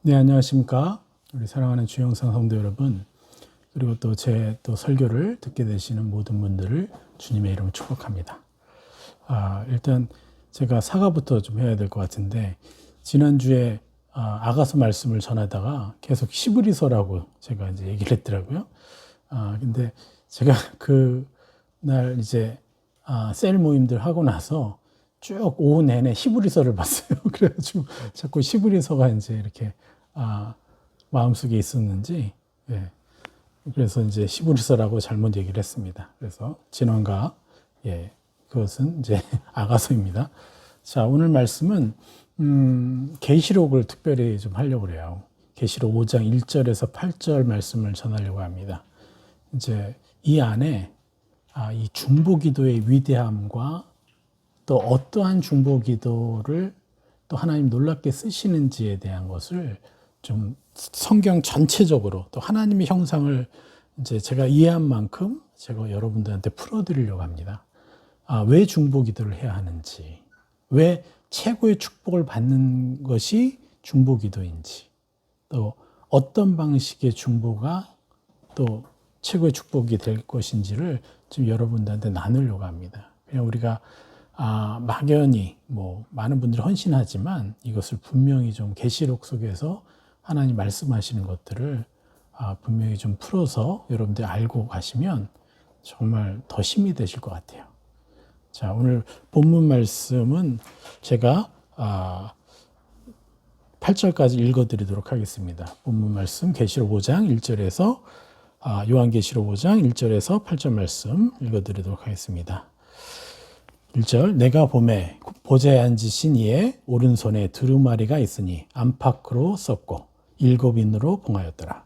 네, 안녕하십니까. 우리 사랑하는 주영상 성도 여러분, 그리고 또 제 설교를 듣게 되시는 모든 분들을 주님의 이름으로 축복합니다. 일단 제가 사과부터 좀 해야 될 것 같은데, 지난주에 아가서 말씀을 전하다가 계속 히브리서라고 제가 이제 얘기를 했더라고요. 근데 제가 그날 이제 셀 모임들 하고 나서 쭉 오후 내내 히브리서를 봤어요. 그래가지고 자꾸 히브리서가 이제 이렇게 마음속에 있었는지, 예. 그래서 이제 히브리서라고 잘못 얘기를 했습니다. 그래서 진원가, 예, 그것은 이제 아가서입니다. 자, 오늘 말씀은 계시록을 특별히 좀 하려고 그래요. 계시록 5장 1절에서 8절 말씀을 전하려고 합니다. 이제 이 안에 이 중보기도의 위대함과 또 어떠한 중보기도를 또 하나님 놀랍게 쓰시는지에 대한 것을 좀 성경 전체적으로 또 하나님의 형상을 이제 제가 이해한 만큼 제가 여러분들한테 풀어드리려고 합니다. 왜 중보기도를 해야 하는지, 왜 최고의 축복을 받는 것이 중보기도인지, 또 어떤 방식의 중보가 또 최고의 축복이 될 것인지를 좀 여러분들한테 나누려고 합니다. 그냥 우리가 막연히 많은 분들이 헌신하지만 이것을 분명히 좀 계시록 속에서 하나님 말씀하시는 것들을 분명히 좀 풀어서 여러분들이 알고 가시면 정말 더 힘이 되실 것 같아요. 자, 오늘 본문 말씀은 제가 8절까지 읽어드리도록 하겠습니다. 본문 말씀 계시록 5장 1절에서 요한계시록 5장 1절에서 8절 말씀 읽어드리도록 하겠습니다. 1절 내가 보매 보좌에 앉으신 이의 오른손에 두루마리가 있으니 안팎으로 썼고 7인으로 봉하였더라.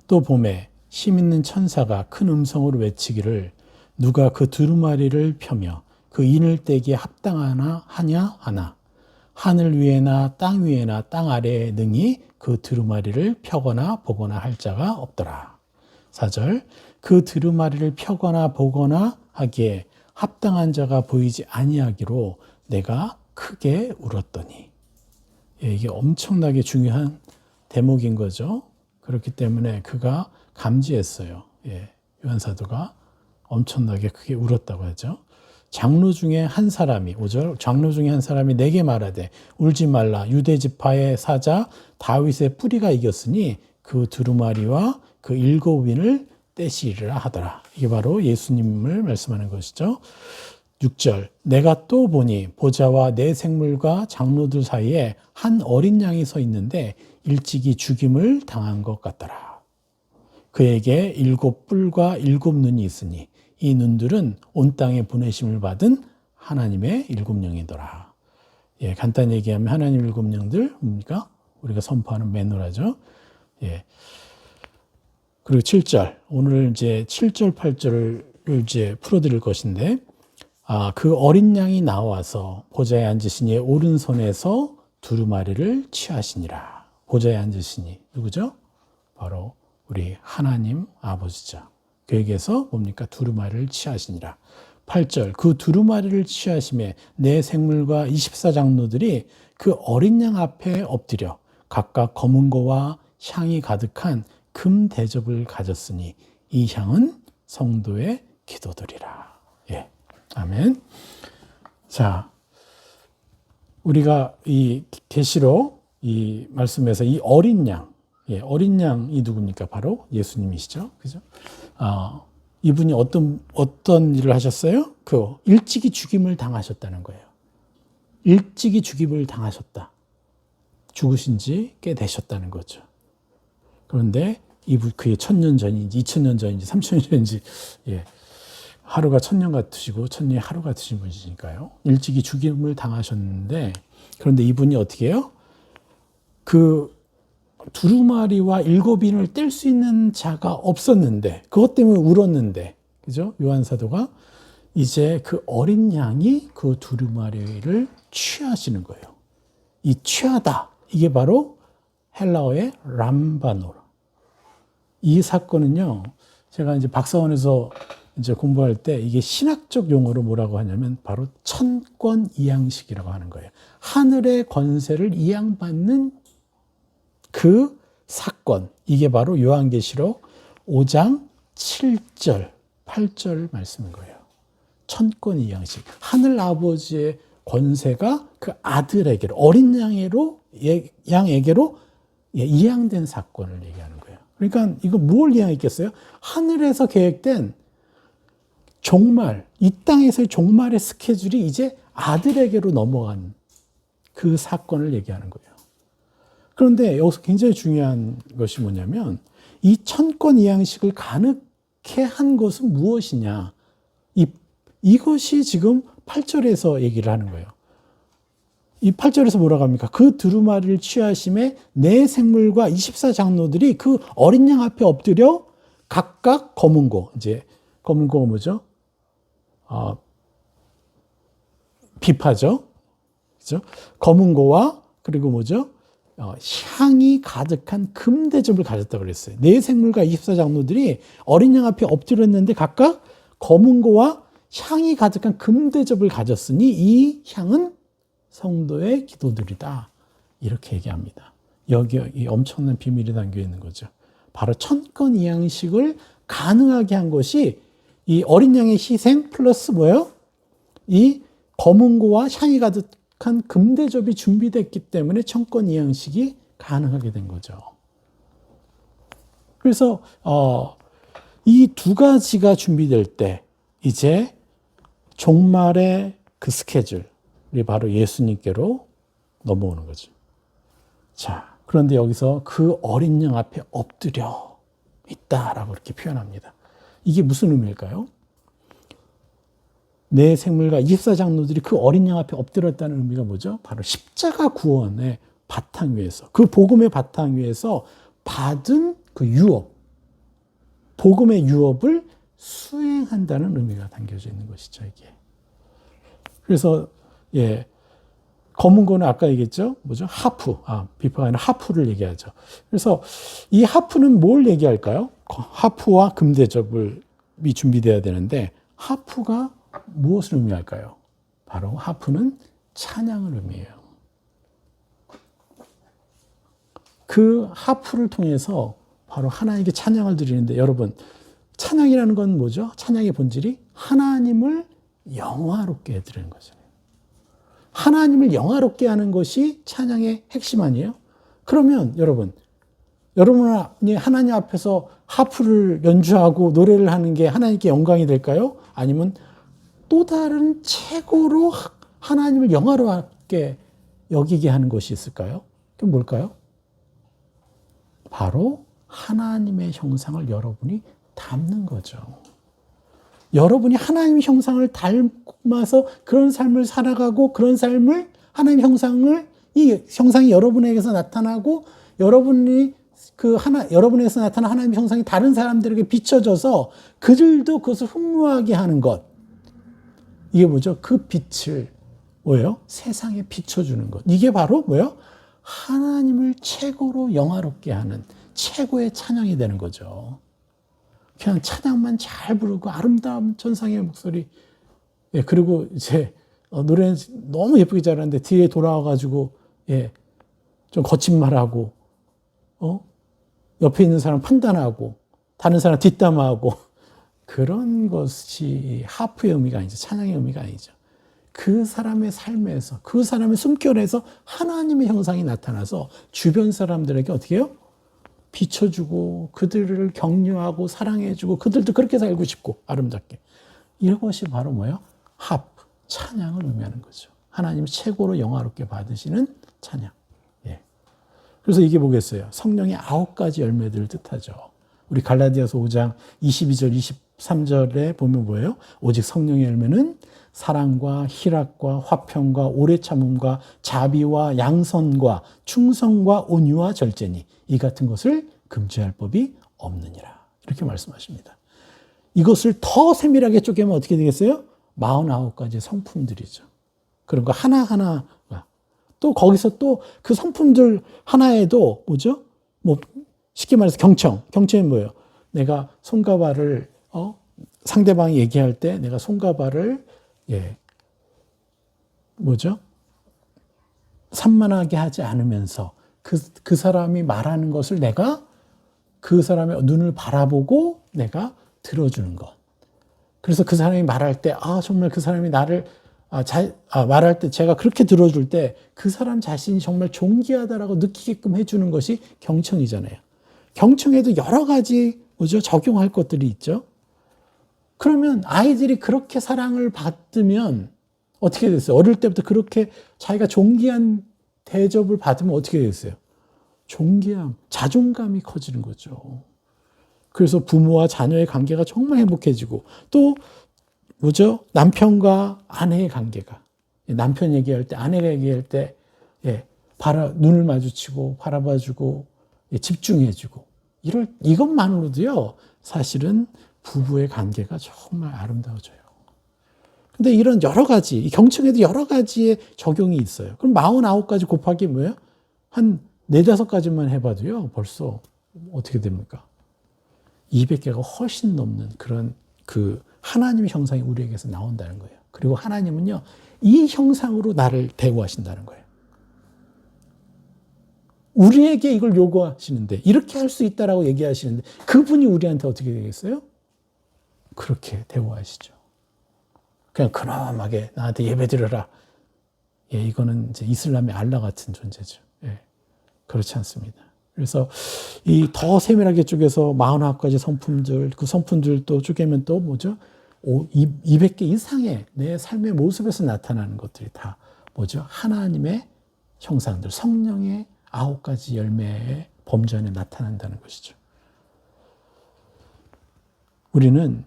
또 보매 힘 있는 천사가 큰 음성으로 외치기를 누가 그 두루마리를 펴며 그 인을 떼기에 합당하나 하냐 하나 하늘 위에나 땅 위에나 땅 아래에 능히 그 두루마리를 펴거나 보거나 할 자가 없더라. 4절 그 두루마리를 펴거나 보거나 하기에 합당한 자가 보이지 아니하기로 내가 크게 울었더니. 이게 엄청나게 중요한 대목인 거죠. 그렇기 때문에 그가 감지했어요. 요한사도가 엄청나게 크게 울었다고 하죠. 장로 중에 한 사람이 5절 장로 중에 한 사람이 내게 말하되 울지 말라 유대 지파의 사자 다윗의 뿌리가 이겼으니 그 두루마리와 그 7인을 떼시리라 하더라. 이게 바로 예수님을 말씀하는 것이죠. 6절 내가 또 보니 보좌와 내 생물과 장로들 사이에 한 어린 양이 서 있는데 일찍이 죽임을 당한 것 같더라. 그에게 7뿔과 7눈이 있으니 이 눈들은 온 땅에 보내심을 받은 하나님의 7영이더라. 간단히 얘기하면 하나님 7영들 뭡니까? 우리가 선포하는 메노라죠. 그리고 7절 오늘 이제 7절 8절을 이제 풀어드릴 것인데 그 어린 양이 나와서 보좌에 앉으시니 오른손에서 두루마리를 취하시니라. 보좌에 앉으시니 누구죠? 바로 우리 하나님 아버지죠. 그에게서 뭡니까? 두루마리를 취하시니라. 8절 그 두루마리를 취하심에 내 생물과 24장로들이 그 어린 양 앞에 엎드려 각각 검은 거와 향이 가득한 금 대접을 가졌으니 이 향은 성도의 기도들이라. 아멘. 자, 우리가 이 계시록 이 말씀에서 이 어린 양, 어린 양이 누굽니까? 바로 예수님이시죠. 그죠? 이분이 어떤 일을 하셨어요? 일찍이 죽임을 당하셨다는 거예요. 일찍이 죽임을 당하셨다. 죽으신 지 꽤 되셨다는 거죠. 그런데 그게 1000년 전인지 2000년 전인지 3000년 전인지 하루가 1000년 같으시고 1000년이 하루 같으신 분이시니까요. 일찍이 죽임을 당하셨는데 그런데 이분이 어떻게 해요? 그 두루마리와 7인을 뗄 수 있는 자가 없었는데 그것 때문에 울었는데 그죠? 요한사도가 이제 그 어린 양이 그 두루마리를 취하시는 거예요. 이 취하다 이게 바로 헬라어의 람바노. 이 사건은요, 제가 이제 박사원에서 이제 공부할 때 이게 신학적 용어로 뭐라고 하냐면 바로 천권 이양식이라고 하는 거예요. 하늘의 권세를 이양받는 그 사건, 이게 바로 요한계시록 5장 7절, 8절 말씀인 거예요. 천권이양식. 하늘 아버지의 권세가 그 아들에게로, 어린 양에게로 이양된 사건을 얘기하는 거예요. 그러니까 이거 뭘 이양했겠어요? 하늘에서 계획된 종말, 이 땅에서의 종말의 스케줄이 이제 아들에게로 넘어간 그 사건을 얘기하는 거예요. 그런데 여기서 굉장히 중요한 것이 뭐냐면 이 천권 이양식을 가능케 한 것은 무엇이냐. 이것이 지금 8절에서 얘기를 하는 거예요. 이 8절에서 뭐라고 합니까? 그 두루마리를 취하심에 네 생물과 24장로들이 그 어린 양 앞에 엎드려 각각 검은고, 이제 검은고가 뭐죠? 비파죠. 그죠? 검은고와 그리고 뭐죠? 향이 가득한 금대접을 가졌다고 그랬어요. 네 생물과 24장로들이 어린 양 앞에 엎드렸는데 각각 검은고와 향이 가득한 금대접을 가졌으니 이 향은 성도의 기도들이다. 이렇게 얘기합니다. 여기에 이 엄청난 비밀이 담겨 있는 거죠. 바로 천권 이양식을 가능하게 한 것이 이 어린 양의 희생 플러스 뭐예요? 이 검은고와 향이 가득한 금대접이 준비됐기 때문에 천권 이양식이 가능하게 된 거죠. 그래서 이 두 가지가 준비될 때 이제 종말의 그 스케줄이 바로 예수님께로 넘어오는 거죠. 자, 그런데 여기서 그 어린 양 앞에 엎드려 있다라고 이렇게 표현합니다. 이게 무슨 의미일까요? 네 생물과 24장로들이 그 어린 양 앞에 엎드렸다는 의미가 뭐죠? 바로 십자가 구원의 바탕 위에서, 그 복음의 바탕 위에서 받은 그 유업, 복음의 유업을 수행한다는 의미가 담겨져 있는 것이죠, 이게. 그래서, 검은고는 아까 얘기했죠? 뭐죠? 하프. 비파가 아니라 하프를 얘기하죠. 그래서 이 하프는 뭘 얘기할까요? 하프와 금대접이 준비되어야 되는데, 하프가 무엇을 의미할까요? 바로 하프는 찬양을 의미해요. 그 하프를 통해서 바로 하나님께 찬양을 드리는데, 여러분, 찬양이라는 건 뭐죠? 찬양의 본질이 하나님을 영화롭게 해드리는 거잖아요. 하나님을 영화롭게 하는 것이 찬양의 핵심 아니에요? 그러면 여러분이 하나님 앞에서 하프를 연주하고 노래를 하는 게 하나님께 영광이 될까요? 아니면 또 다른 최고로 하나님을 영화롭게 여기게 하는 것이 있을까요? 그럼 뭘까요? 바로 하나님의 형상을 여러분이 담는 거죠. 여러분이 하나님의 형상을 닮아서 그런 삶을 살아가고 그런 삶을 하나님의 형상을 이 형상이 여러분에게서 나타나고 여러분에게서 나타난 하나님의 형상이 다른 사람들에게 비춰져서 그들도 그것을 흠모하게 하는 것. 이게 뭐죠? 그 빛을 뭐예요? 세상에 비춰주는 것. 이게 바로 뭐예요? 하나님을 최고로 영화롭게 하는 최고의 찬양이 되는 거죠. 그냥 찬양만 잘 부르고 아름다운 천상의 목소리. 그리고 이제 노래는 너무 예쁘게 잘하는데 뒤에 돌아와가지고 좀 거친 말하고 옆에 있는 사람 판단하고 다른 사람 뒷담화하고 그런 것이 하프의 의미가 아니죠. 찬양의 의미가 아니죠. 그 사람의 삶에서 그 사람의 숨결에서 하나님의 형상이 나타나서 주변 사람들에게 어떻게 해요? 비춰주고 그들을 격려하고 사랑해주고 그들도 그렇게 살고 싶고 아름답게. 이것이 바로 뭐예요? 하프, 찬양을 의미하는 거죠. 하나님 최고로 영화롭게 받으시는 찬양. 그래서 이게 뭐겠어요? 성령의 9가지 열매들을 뜻하죠. 우리 갈라디아서 5장 22절, 23절에 보면 뭐예요? 오직 성령의 열매는 사랑과 희락과 화평과 오래 참음과 자비와 양선과 충성과 온유와 절제니 이 같은 것을 금지할 법이 없느니라. 이렇게 말씀하십니다. 이것을 더 세밀하게 쪼개면 어떻게 되겠어요? 49가지 성품들이죠. 그런 거 하나하나가 또 거기서 또 그 성품들 하나에도 뭐죠? 뭐 쉽게 말해서 경청이 뭐예요? 내가 손과 발을 상대방이 얘기할 때 내가 손과 발을 뭐죠? 산만하게 하지 않으면서 그 사람이 말하는 것을 내가 그 사람의 눈을 바라보고 내가 들어주는 것. 그래서 그 사람이 말할 때, 정말 그 사람이 나를, 말할 때 제가 그렇게 들어줄 때 그 사람 자신이 정말 존귀하다라고 느끼게끔 해주는 것이 경청이잖아요. 경청에도 여러 가지, 적용할 것들이 있죠. 그러면 아이들이 그렇게 사랑을 받으면 어떻게 됐어요? 어릴 때부터 그렇게 자기가 존귀한 대접을 받으면 어떻게 됐어요? 존귀함, 자존감이 커지는 거죠. 그래서 부모와 자녀의 관계가 정말 행복해지고 또 남편과 아내의 관계가 남편 얘기할 때 아내가 얘기할 때 눈을 마주치고 바라봐주고 집중해주고 이것만으로도요 사실은 부부의 관계가 정말 아름다워져요. 근데 이런 여러 가지 이 경청에도 여러 가지의 적용이 있어요. 그럼 49가지 곱하기 뭐예요? 한 4-5가지만 해봐도요 벌써 어떻게 됩니까? 200개가 훨씬 넘는 그런 그 하나님의 형상이 우리에게서 나온다는 거예요. 그리고 하나님은요, 이 형상으로 나를 대우하신다는 거예요. 우리에게 이걸 요구하시는데, 이렇게 할 수 있다라고 얘기하시는데, 그분이 우리한테 어떻게 되겠어요? 그렇게 대우하시죠. 그냥 근엄하게 나한테 예배 드려라. 이거는 이제 이슬람의 알라 같은 존재죠. 그렇지 않습니다. 그래서 이 더 세밀하게 쪼개서 49가지 성품들, 그 성품들도 쪼개면 또 200개 이상의 내 삶의 모습에서 나타나는 것들이 다 하나님의 형상들, 성령의 9가지 열매의 범주 안에 나타난다는 것이죠. 우리는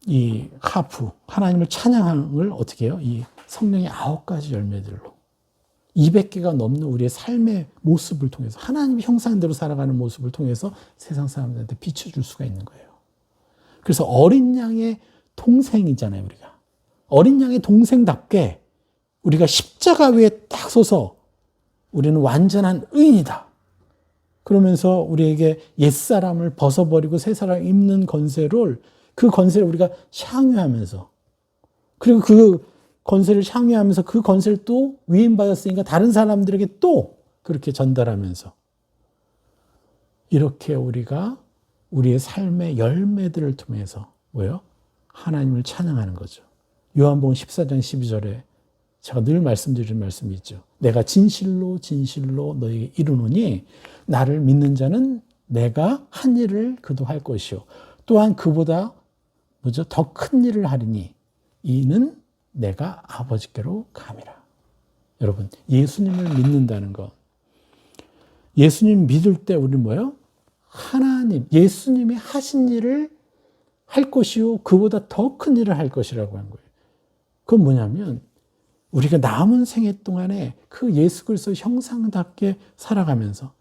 이 하프, 하나님을 찬양을 어떻게 해요? 이 성령의 9가지 열매들로 200개가 넘는 우리의 삶의 모습을 통해서 하나님의 형상대로 살아가는 모습을 통해서 세상 사람들한테 비춰줄 수가 있는 거예요. 그래서 어린 양의 동생이잖아요, 우리가. 어린 양의 동생답게 우리가 십자가 위에 딱 서서 우리는 완전한 의인이다. 그러면서 우리에게 옛사람을 벗어버리고 새 사람을 입는 그 건세를 우리가 향유하면서 그리고 그 건세를 향유하면서 그 건세를 또 위임받았으니까 다른 사람들에게 또 그렇게 전달하면서 이렇게 우리가 우리의 삶의 열매들을 통해서 하나님을 찬양하는 거죠. 요한복음 14장 12절에 제가 늘 말씀드리는 말씀이 있죠. 내가 진실로 진실로 너에게 이르노니 나를 믿는 자는 내가 한 일을 그도 할 것이요 또한 그보다 더 큰 일을 하리니 이는 내가 아버지께로 감이라. 여러분, 예수님을 믿는다는 것. 예수님 믿을 때 우리는 하나님, 예수님이 하신 일을 할 것이요 그보다 더 큰 일을 할 것이라고 한 거예요. 그건 뭐냐면 우리가 남은 생애 동안에 그 예수 그리스도의 형상답게 살아가면서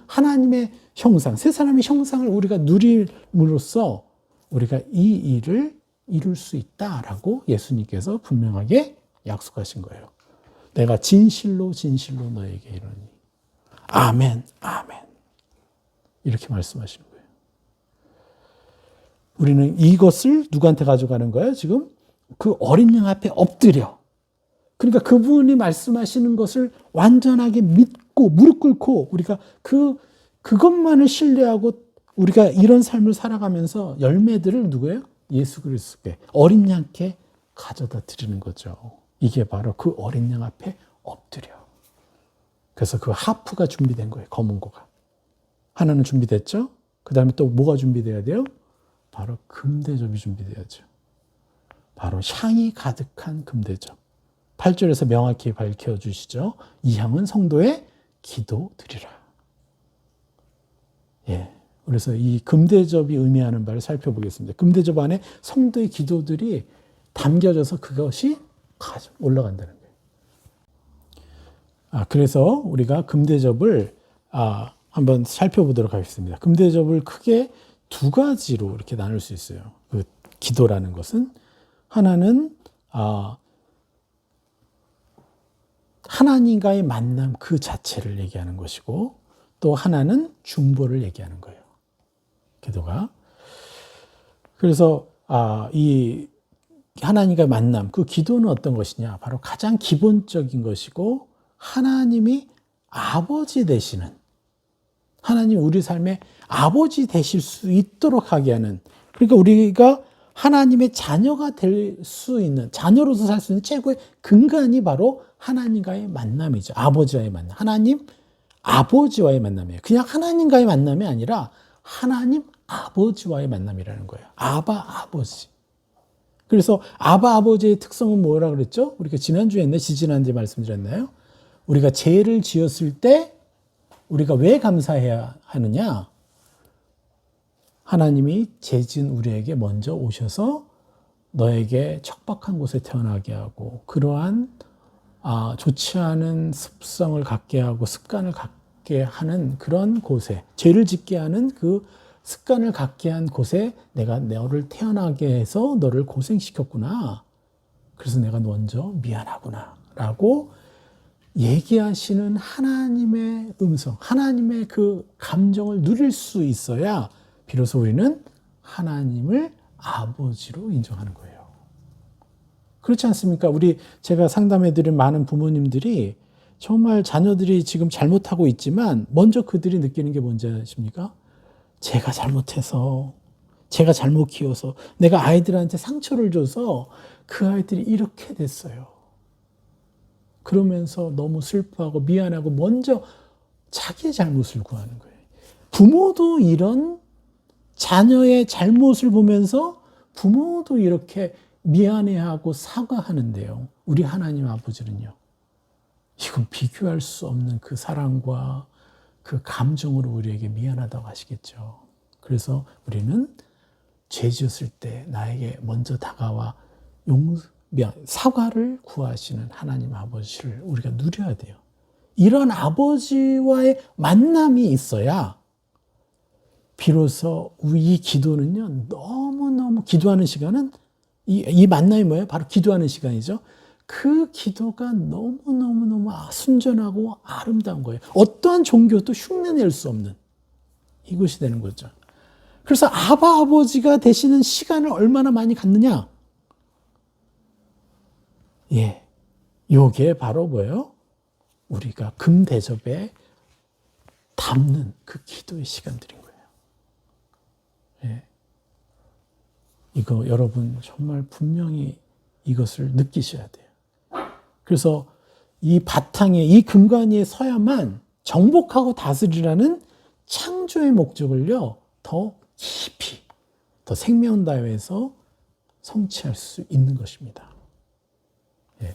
하나님의 형상, 세 사람의 형상을 우리가 누림으로써 우리가 이 일을 이룰 수 있다라고 예수님께서 분명하게 약속하신 거예요. 내가 진실로 진실로 너에게 이르노니 아멘 아멘 이렇게 말씀하시는 거예요. 우리는 이것을 누구한테 가져가는 거예요? 지금 그 어린 양 앞에 엎드려. 그러니까 그분이 말씀하시는 것을 완전하게 믿고 무릎 꿇고 우리가 그것만을 신뢰하고 우리가 이런 삶을 살아가면서 열매들을 누구예요? 예수 그리스도께 어린 양께 가져다 드리는 거죠. 이게 바로 그 어린 양 앞에 엎드려. 그래서 그 하프가 준비된 거예요. 검은 고가. 하나는 준비됐죠? 그 다음에 또 뭐가 준비돼야 돼요? 바로 금대접이 준비돼야죠. 바로 향이 가득한 금대접. 8절에서 명확히 밝혀주시죠. 이 향은 성도의 기도드리라. 그래서 이 금대접이 의미하는 바를 살펴보겠습니다. 금대접 안에 성도의 기도들이 담겨져서 그것이 올라간다는 거예요. 그래서 우리가 금대접을 한번 살펴보도록 하겠습니다. 금대접을 크게 2가지로 이렇게 나눌 수 있어요. 그 기도라는 것은 하나는 하나님과의 만남 그 자체를 얘기하는 것이고 또 하나는 중보를 얘기하는 거예요. 기도가. 그래서 이 하나님과 만남, 그 기도는 어떤 것이냐? 바로 가장 기본적인 것이고 하나님이 아버지 되시는 하나님 우리 삶의 아버지 되실 수 있도록 하게 하는, 그러니까 우리가 하나님의 자녀가 될 수 있는, 자녀로서 살 수 있는 최고의 근간이 바로 하나님과의 만남이죠. 아버지와의 만남. 하나님 아버지와의 만남이에요. 그냥 하나님과의 만남이 아니라 하나님 아버지와의 만남이라는 거예요. 아바 아버지. 그래서 아바 아버지의 특성은 뭐라 그랬죠? 우리가 지난주에 했나? 지지난주에 말씀드렸나요? 우리가 죄를 지었을 때 우리가 왜 감사해야 하느냐? 하나님이 죄 지은 우리에게 먼저 오셔서 너에게 척박한 곳에 태어나게 하고 그러한 좋지 않은 습성을 갖게 하고 습관을 갖게 하는 그런 곳에, 죄를 짓게 하는 그 습관을 갖게 한 곳에 내가 너를 태어나게 해서 너를 고생시켰구나. 그래서 내가 먼저 미안하구나 라고 얘기하시는 하나님의 음성, 하나님의 그 감정을 누릴 수 있어야 비로소 우리는 하나님을 아버지로 인정하는 거예요. 그렇지 않습니까? 제가 상담해드린 많은 부모님들이 정말 자녀들이 지금 잘못하고 있지만 먼저 그들이 느끼는 게 뭔지 아십니까? 제가 잘못해서, 제가 잘못 키워서, 내가 아이들한테 상처를 줘서 그 아이들이 이렇게 됐어요. 그러면서 너무 슬퍼하고 미안하고 먼저 자기의 잘못을 구하는 거예요. 부모도 이런 자녀의 잘못을 보면서 부모도 이렇게 미안해하고 사과하는데요. 우리 하나님 아버지는요. 이건 비교할 수 없는 그 사랑과 그 감정으로 우리에게 미안하다고 하시겠죠. 그래서 우리는 죄 지었을 때 나에게 먼저 다가와 사과를 구하시는 하나님 아버지를 우리가 누려야 돼요. 이런 아버지와의 만남이 있어야 비로소 이 기도는요, 너무너무 기도하는 시간은 이 만남이 뭐예요? 바로 기도하는 시간이죠. 그 기도가 너무너무너무 순전하고 아름다운 거예요. 어떠한 종교도 흉내낼 수 없는 이것이 되는 거죠. 그래서 아바 아버지가 되시는 시간을 얼마나 많이 갖느냐? 예, 요게 바로 뭐예요? 우리가 금대접에 담는 그 기도의 시간들인 거예요. 예. 이거 여러분 정말 분명히 이것을 느끼셔야 돼요. 그래서 이 바탕에, 이 근간 위에 서야만 정복하고 다스리라는 창조의 목적을요, 더 깊이, 더 생명다에서 성취할 수 있는 것입니다. 예.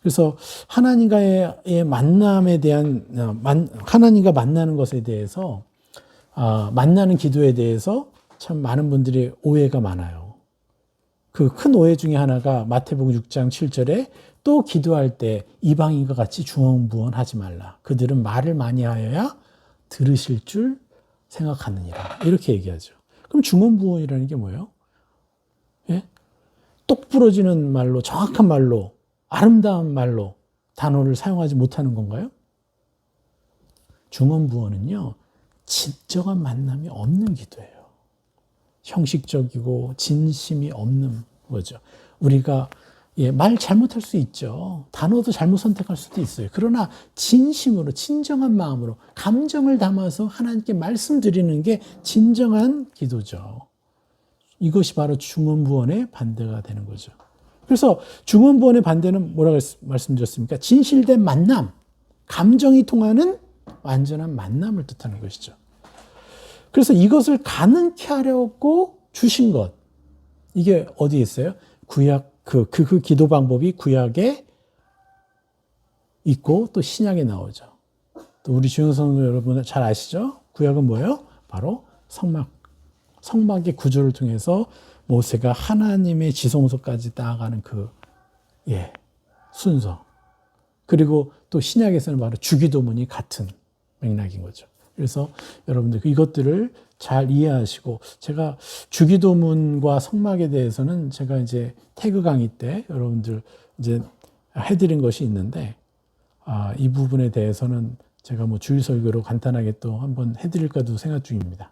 그래서 하나님과의 만남에 대한, 하나님과 만나는 것에 대해서, 만나는 기도에 대해서 참 많은 분들이 오해가 많아요. 그 큰 오해 중에 하나가 마태복음 6장 7절에 또 기도할 때 이방인과 같이 중언부언하지 말라. 그들은 말을 많이 하여야 들으실 줄 생각하느니라. 이렇게 얘기하죠. 그럼 중언부언이라는 게 뭐예요? 예? 똑 부러지는 말로, 정확한 말로, 아름다운 말로 단어를 사용하지 못하는 건가요? 중언부언은요, 진정한 만남이 없는 기도예요. 형식적이고 진심이 없는 거죠. 우리가 말 잘못할 수 있죠. 단어도 잘못 선택할 수도 있어요. 그러나 진심으로, 진정한 마음으로 감정을 담아서 하나님께 말씀드리는 게 진정한 기도죠. 이것이 바로 중언부언의 반대가 되는 거죠. 그래서 중언부언의 반대는 뭐라고 말씀드렸습니까? 진실된 만남, 감정이 통하는 완전한 만남을 뜻하는 것이죠. 그래서 이것을 가능케 하려고 주신 것, 이게 어디에 있어요? 구약, 그 기도 방법이 구약에 있고 또 신약에 나오죠. 또 우리 주영성 여러분 잘 아시죠? 구약은 뭐예요? 바로 성막의 구조를 통해서 모세가 하나님의 지성소까지 나아가는 순서. 그리고 또 신약에서는 바로 주기도문이 같은 맥락인 거죠. 그래서 여러분들 이것들을 잘 이해하시고, 제가 주기도문과 성막에 대해서는 제가 이제 태그 강의 때 여러분들 이제 해드린 것이 있는데, 이 부분에 대해서는 제가 주일 설교로 간단하게 또 한번 해드릴까도 생각 중입니다.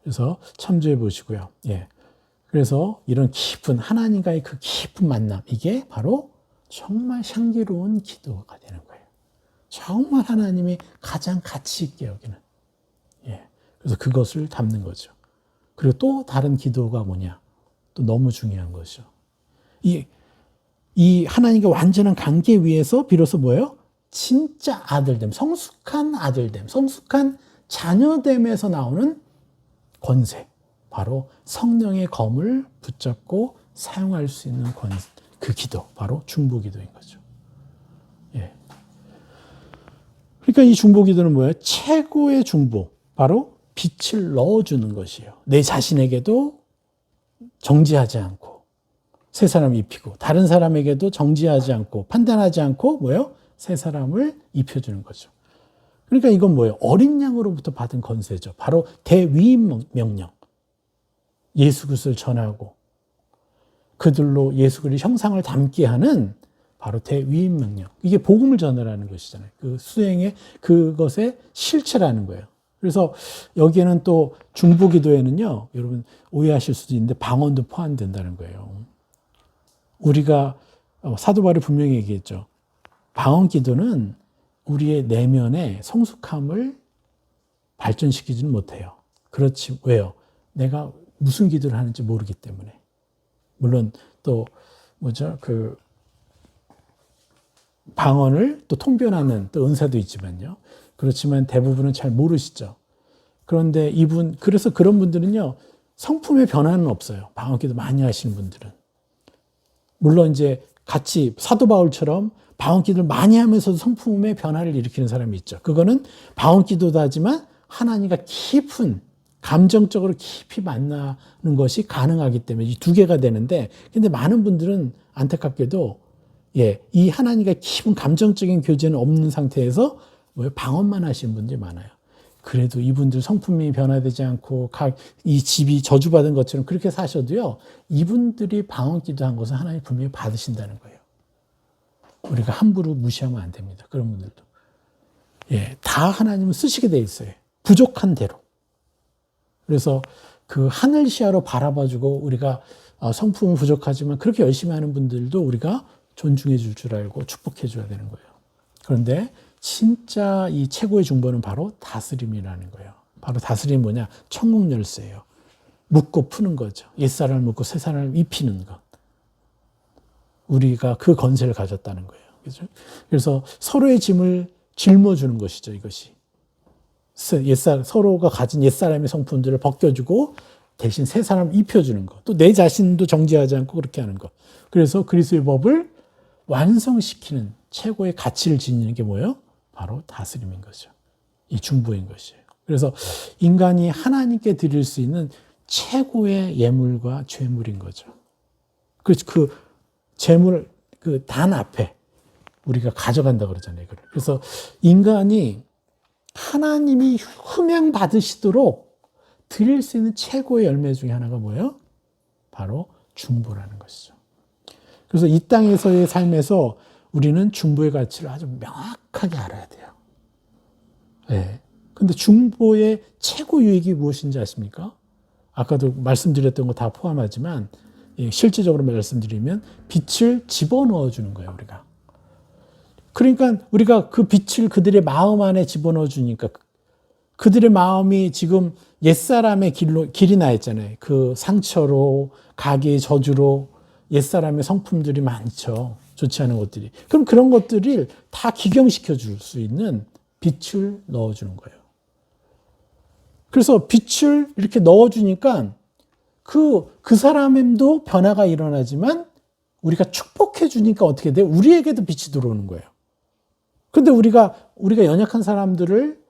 그래서 참조해 보시고요. 예. 그래서 이런 깊은 하나님과의 그 깊은 만남, 이게 바로 정말 향기로운 기도가 되는 거예요. 정말 하나님이 가장 가치 있게 여기는. 예. 그래서 그것을 담는 거죠. 그리고 또 다른 기도가 뭐냐? 또 너무 중요한 것이죠. 이 하나님과 완전한 관계 위에서 비로소 뭐예요? 진짜 아들됨, 성숙한 아들됨, 성숙한 자녀됨에서 나오는 권세. 바로 성령의 검을 붙잡고 사용할 수 있는 그 기도. 바로 중보기도인 거죠. 예. 그러니까 이 중보기도는 뭐예요? 최고의 중보. 바로 빛을 넣어주는 것이에요. 내 자신에게도 정지하지 않고 새 사람 입히고 다른 사람에게도 정지하지 않고 판단하지 않고 뭐예요? 새 사람을 입혀주는 거죠. 그러니까 이건 뭐예요? 어린 양으로부터 받은 권세죠. 바로 대위임 명령. 예수 그리스도를 전하고 그들로 예수 그리스도의 형상을 담게 하는 바로 대위임 명령. 이게 복음을 전하라는 것이잖아요. 그 수행의 그것의 실체라는 거예요. 그래서 여기에는 또 중보기도에는요, 여러분 오해하실 수도 있는데 방언도 포함된다는 거예요. 우리가 사도 바울이 분명히 얘기했죠. 방언 기도는 우리의 내면의 성숙함을 발전시키지는 못해요. 그렇지 왜요? 내가 무슨 기도를 하는지 모르기 때문에. 물론 또 그 방언을 또 통변하는 또 은사도 있지만요. 그렇지만 대부분은 잘 모르시죠. 그런데 그래서 그런 분들은요, 성품의 변화는 없어요. 방언 기도 많이 하시는 분들은. 물론 이제 같이 사도 바울처럼 방언 기도를 많이 하면서도 성품의 변화를 일으키는 사람이 있죠. 그거는 방언 기도도 하지만 하나님과 깊은 감정적으로 깊이 만나는 것이 가능하기 때문에 이 두 개가 되는데, 근데 많은 분들은 안타깝게도 이 하나님과 깊은 감정적인 교제는 없는 상태에서 방언만 하시는 분들이 많아요. 그래도 이분들 성품이 변화되지 않고 이 집이 저주받은 것처럼 그렇게 사셔도요, 이분들이 방언 기도한 것은 하나님 분명히 받으신다는 거예요. 우리가 함부로 무시하면 안 됩니다. 그런 분들도. 다 하나님은 쓰시게 돼 있어요. 부족한 대로. 그래서 그 하늘 시야로 바라봐주고 우리가 성품은 부족하지만 그렇게 열심히 하는 분들도 우리가 존중해 줄 알고 축복해 줘야 되는 거예요. 그런데 진짜 이 최고의 중보는 바로 다스림이라는 거예요. 바로 다스림이 뭐냐? 천국 열쇠예요. 묶고 푸는 거죠. 옛사람을 묶고 새 사람을 입히는 것. 우리가 그 권세를 가졌다는 거예요. 그렇죠? 그래서 서로의 짐을 짊어주는 것이죠, 이것이. 서로가 가진 옛사람의 성품들을 벗겨주고 대신 새 사람을 입혀주는 것. 또 내 자신도 정지하지 않고 그렇게 하는 것. 그래서 그리스도의 법을 완성시키는 최고의 가치를 지니는 게 뭐예요? 바로 다스림인 거죠. 이 중보인 것이에요. 그래서 인간이 하나님께 드릴 수 있는 최고의 예물과 죄물인 거죠. 그 재물, 그 단 앞에 우리가 가져간다 그러잖아요. 그래서 인간이 하나님이 흠양 받으시도록 드릴 수 있는 최고의 열매 중에 하나가 뭐예요? 바로 중보라는 것이죠. 그래서 이 땅에서의 삶에서 우리는 중보의 가치를 아주 명확하게 알아야 돼요. 근데 중보의 최고 유익이 무엇인지 아십니까? 아까도 말씀드렸던 거 다 포함하지만 실질적으로 말씀드리면 빛을 집어넣어 주는 거예요, 우리가. 그러니까 우리가 그 빛을 그들의 마음 안에 집어넣어 주니까 그들의 마음이 지금 옛사람의 길이 나 있잖아요. 그 상처로, 가게의 저주로 옛사람의 성품들이 많죠. 좋지 않은 것들이. 그럼 그런 것들을 다 기경시켜 줄 수 있는 빛을 넣어 주는 거예요. 그래서 빛을 이렇게 넣어 주니까 그 사람도 변화가 일어나지만 우리가 축복해 주니까 어떻게 돼요? 우리에게도 빛이 들어오는 거예요. 근데 우리가 연약한 사람들을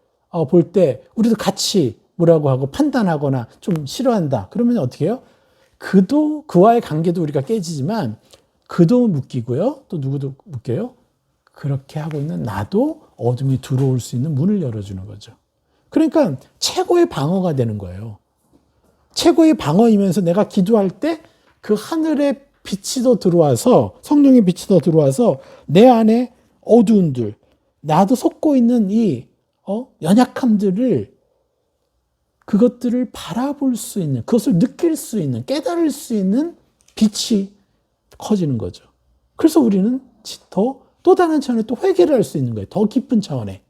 볼 때 우리도 같이 뭐라고 하고 판단하거나 좀 싫어한다. 그러면 어떻게 해요? 그와의 관계도 우리가 깨지지만 그도 묶이고요. 또 누구도 묶여요? 그렇게 하고 있는 나도 어둠이 들어올 수 있는 문을 열어주는 거죠. 그러니까 최고의 방어가 되는 거예요. 최고의 방어이면서 내가 기도할 때 그 하늘의 빛이 더 들어와서, 성령의 빛이 더 들어와서 내 안에 어두운들, 나도 속고 있는 이 연약함들을, 그것들을 바라볼 수 있는, 그것을 느낄 수 있는, 깨달을 수 있는 빛이 커지는 거죠. 그래서 우리는 또 다른 차원에 또 회개를 할 수 있는 거예요. 더 깊은 차원에.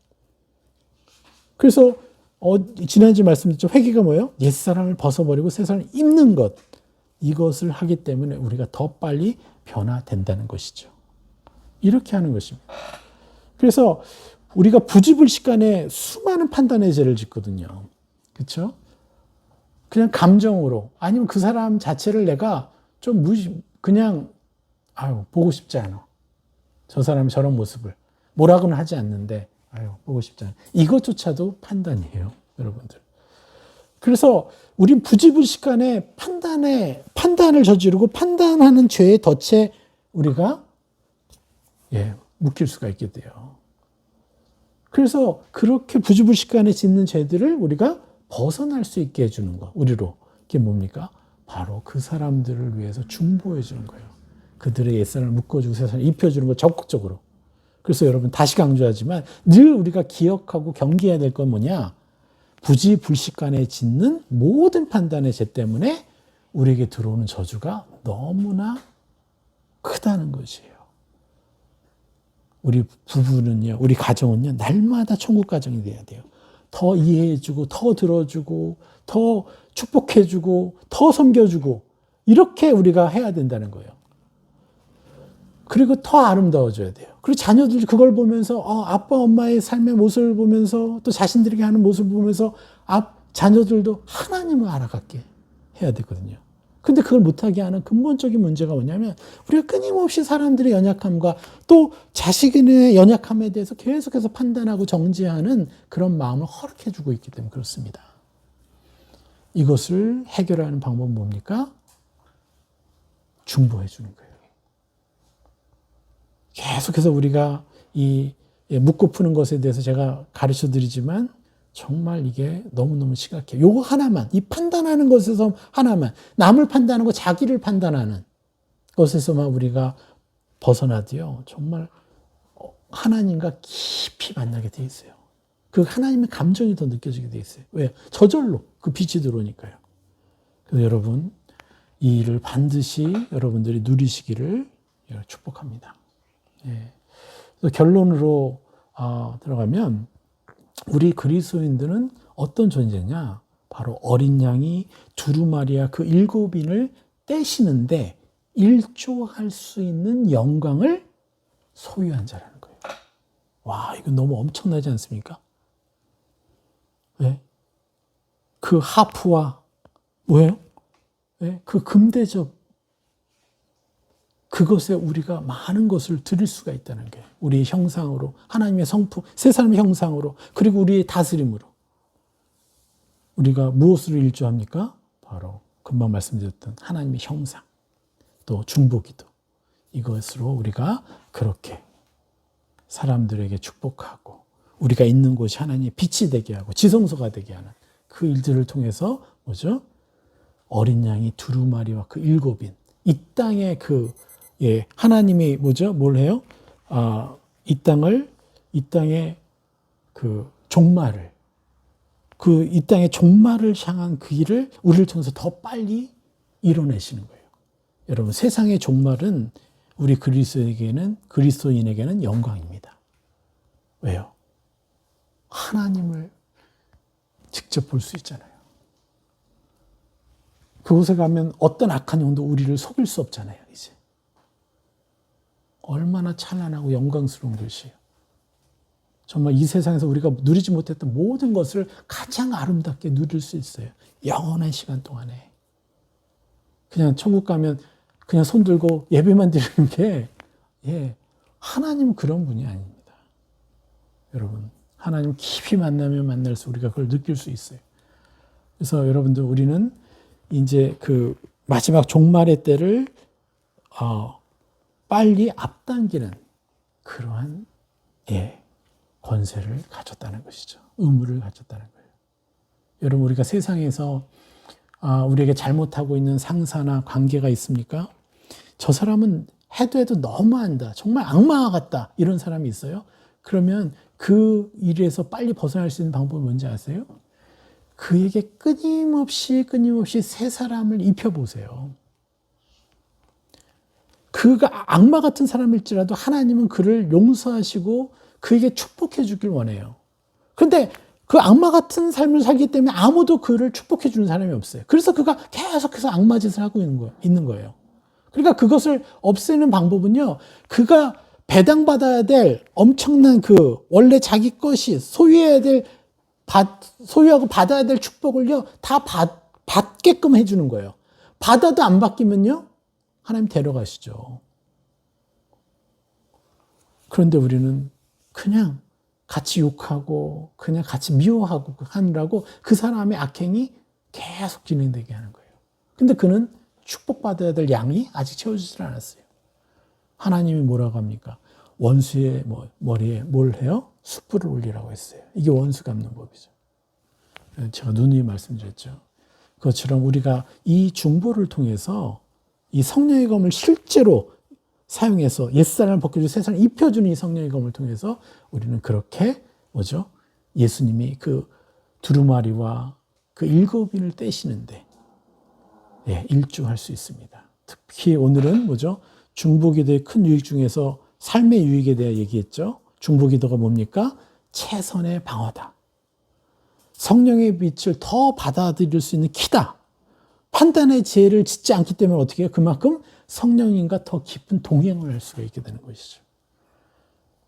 그래서 지난주에 말씀드렸죠. 회개가 뭐예요? 옛사람을 벗어버리고 새 사람을 입는 것. 이것을 하기 때문에 우리가 더 빨리 변화된다는 것이죠. 이렇게 하는 것입니다. 그래서 우리가 부지불식간에 수많은 판단의 죄를 짓거든요. 그렇죠? 그냥 감정으로 아니면 그 사람 자체를 내가 좀 그냥 보고 싶지 않아. 저 사람이 저런 모습을 뭐라고는 하지 않는데 보고 싶지 않아. 이것조차도 판단이에요, 여러분들. 그래서 우린 부지불식간에 판단을 저지르고 판단하는 죄의 덫에 우리가 묶일 수가 있게 돼요. 그래서 그렇게 부지불식간에 짓는 죄들을 우리가 벗어날 수 있게 해주는 것, 우리로. 그게 뭡니까? 바로 그 사람들을 위해서 중보해 주는 거예요. 그들의 옛사람을 묶어주고 새 사람을 입혀주는 거 적극적으로. 그래서 여러분 다시 강조하지만 늘 우리가 기억하고 경계해야 될 건 뭐냐? 부지불식간에 짓는 모든 판단의 죄 때문에 우리에게 들어오는 저주가 너무나 크다는 것이에요. 우리 부부는요, 우리 가정은요, 날마다 천국 가정이 돼야 돼요. 더 이해해주고, 더 들어주고, 더 축복해주고, 더 섬겨주고, 이렇게 우리가 해야 된다는 거예요. 그리고 더 아름다워져야 돼요. 그리고 자녀들 그걸 보면서 아빠 엄마의 삶의 모습을 보면서 또 자신들에게 하는 모습을 보면서 자녀들도 하나님을 알아가게 해야 되거든요. 근데 그걸 못하게 하는 근본적인 문제가 뭐냐면 우리가 끊임없이 사람들의 연약함과 또 자식의 연약함에 대해서 계속해서 판단하고 정죄하는 그런 마음을 허락해주고 있기 때문에 그렇습니다. 이것을 해결하는 방법은 뭡니까? 중보해 주는 거예요. 계속해서 우리가 이 묻고 푸는 것에 대해서 제가 가르쳐 드리지만 정말 이게 너무너무 심각해요. 요거 하나만, 이 판단하는 것에서 하나만, 남을 판단하는 거, 자기를 판단하는 것에서만 우리가 벗어나도요, 정말 하나님과 깊이 만나게 돼 있어요. 그 하나님의 감정이 더 느껴지게 돼 있어요. 왜? 저절로 그 빛이 들어오니까요. 그래서 여러분, 이 일을 반드시 여러분들이 누리시기를 축복합니다. 그래서 결론으로 들어가면 우리 그리스도인들은 어떤 존재냐? 바로 어린 양이 두루마리와 그 7인을 떼시는데 일조할 수 있는 영광을 소유한 자라는 거예요. 와, 이거 너무 엄청나지 않습니까? 네? 그 하프와 뭐예요? 네? 그 금대접, 그것에 우리가 많은 것을 드릴 수가 있다는 게 우리의 형상으로, 하나님의 성품, 세 사람의 형상으로, 그리고 우리의 다스림으로 우리가 무엇으로 일조합니까? 바로 금방 말씀드렸던 하나님의 형상, 또 중보기도, 이것으로 우리가 그렇게 사람들에게 축복하고 우리가 있는 곳이 하나님의 빛이 되게 하고 지성소가 되게 하는 그 일들을 통해서 뭐죠? 어린 양이 두루마리와 그 7인, 이 땅의 하나님이 뭐죠? 뭘 해요? 이 땅의 그 종말을, 이 땅의 종말을 향한 그 일을 우리를 통해서 더 빨리 이뤄내시는 거예요. 여러분, 세상의 종말은 우리 그리스도인에게는 영광입니다. 왜요? 하나님을 직접 볼 수 있잖아요. 그곳에 가면 어떤 악한 영도 우리를 속일 수 없잖아요, 이제. 얼마나 찬란하고 영광스러운 것이에요. 정말 이 세상에서 우리가 누리지 못했던 모든 것을 가장 아름답게 누릴 수 있어요. 영원한 시간 동안에. 그냥 천국 가면 그냥 손 들고 예배만 드리는 게, 하나님은 그런 분이 아닙니다. 여러분, 하나님 깊이 만나면 만날수록 우리가 그걸 느낄 수 있어요. 그래서 여러분들, 우리는 이제 그 마지막 종말의 때를 빨리 앞당기는 그러한 권세를 가졌다는 것이죠. 의무를 가졌다는 거예요. 여러분, 우리가 세상에서 우리에게 잘못하고 있는 상사나 관계가 있습니까? 저 사람은 해도 너무한다, 정말 악마 같다, 이런 사람이 있어요? 그러면 그 일에서 빨리 벗어날 수 있는 방법이 뭔지 아세요? 그에게 끊임없이 새 사람을 입혀보세요. 그가 악마 같은 사람일지라도 하나님은 그를 용서하시고 그에게 축복해 주길 원해요. 그런데 그 악마 같은 삶을 살기 때문에 아무도 그를 축복해 주는 사람이 없어요. 그래서 그가 계속해서 악마 짓을 하고 있는 거예요. 그러니까 그것을 없애는 방법은요, 그가 배당받아야 될 엄청난 그 원래 자기 것이 소유하고 받아야 될 축복을요, 다 받게끔 해주는 거예요. 받아도 안 바뀌면요, 하나님 데려가시죠. 그런데 우리는 그냥 같이 욕하고 그냥 같이 미워하고 하느라고 그 사람의 악행이 계속 진행되게 하는 거예요. 근데 그는 축복받아야 될 양이 아직 채워지질 않았어요. 하나님이 뭐라고 합니까? 원수의 머리에 뭘 해요? 숯불을 올리라고 했어요. 이게 원수 갚는 법이죠. 제가 누누이 말씀드렸죠. 그것처럼 우리가 이 중보를 통해서 이 성령의 검을 실제로 사용해서 옛사람을 벗겨주고 새사람을 입혀주는 이 성령의 검을 통해서 우리는 그렇게 예수님이 그 두루마리와 그 7인을 떼시는데 일조할 수 있습니다. 특히 오늘은 중보기도의 큰 유익 중에서 삶의 유익에 대해 얘기했죠. 중보기도가 뭡니까? 최선의 방어다. 성령의 빛을 더 받아들일 수 있는 키다. 판단의 죄를 짓지 않기 때문에 어떻게 해요? 그만큼 성령님과 더 깊은 동행을 할 수가 있게 되는 것이죠.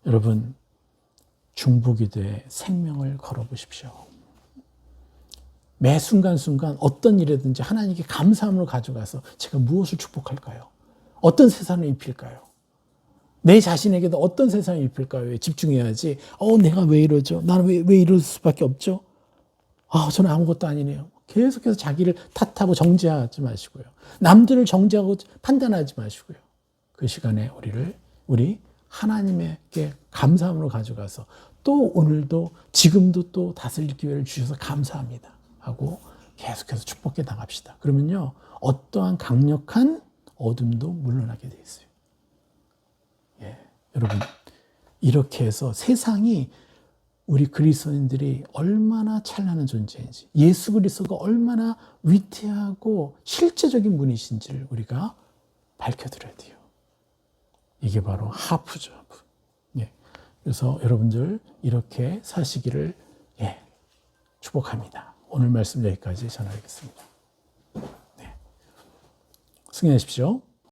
여러분, 중보기도에 생명을 걸어보십시오. 매 순간순간 어떤 일이든지 하나님께 감사함으로 가져가서 제가 무엇을 축복할까요? 어떤 세상을 입힐까요? 내 자신에게도 어떤 세상을 입힐까요? 집중해야지. 내가 왜 이러죠? 나는 왜 이럴 수밖에 없죠? 저는 아무것도 아니네요. 계속해서 자기를 탓하고 정죄하지 마시고요. 남들을 정죄하고 판단하지 마시고요. 그 시간에 우리 하나님께 감사함으로 가져가서 또 오늘도 지금도 또 다스릴 기회를 주셔서 감사합니다 하고 계속해서 축복해 나갑시다. 그러면요, 어떠한 강력한 어둠도 물러나게 돼 있어요. 여러분, 이렇게 해서 세상이 우리 그리스도인들이 얼마나 찬란한 존재인지, 예수 그리스도가 얼마나 위대하고 실제적인 분이신지를 우리가 밝혀드려야 돼요. 이게 바로 하프죠. 하프. 그래서 여러분들 이렇게 사시기를 축복합니다. 오늘 말씀 여기까지 전하겠습니다. 승리하십시오.